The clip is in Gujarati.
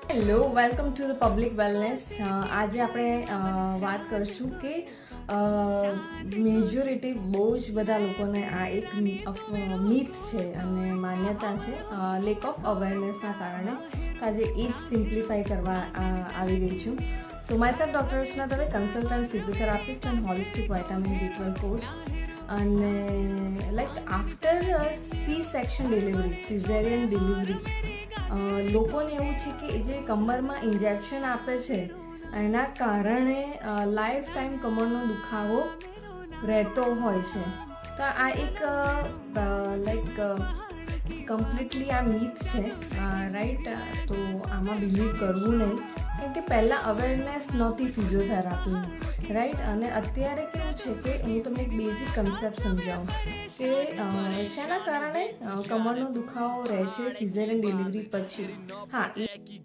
Hello, welcome to the public wellness. આજે આપણે વાત કરીશું કે મેજોરિટી બહુ જ બધા લોકોને આ એક મીથ છે અને માન્યતા છે લેક ઓફ અવેરનેસના કારણે. આજે એ જ સિમ્પ્લિફાઈ કરવા આવી રહી છું. So my doctor Rachna Dave, consultant physiotherapist and holistic vitamin B12 coach. અને like after C section delivery, caesarean delivery, લોકોને એવું છે કે જે કમરમાં ઇન્જેક્શન આપે છે એના કારણે લાઈફ ટાઈમ કમરનો દુખાવો રહેતો હોય છે. તો આ એક લાઈક કમ્પ્લીટલી આ મીથ છે, રાઈટ. તો આમાં બિલીવ કરવું નહીં, કેમ કે પહેલાં અવેરનેસ નહોતી ફિઝિયોથેરાપીની, રાઈટ. અને અત્યારે કેવું છે કે હું તમને એક બેઝિક કન્સેપ્ટ સમજાવું કે શેના કારણે કમરનો દુખાવો રહે છે સિઝેરિયન ડિલિવરી પછી. હા,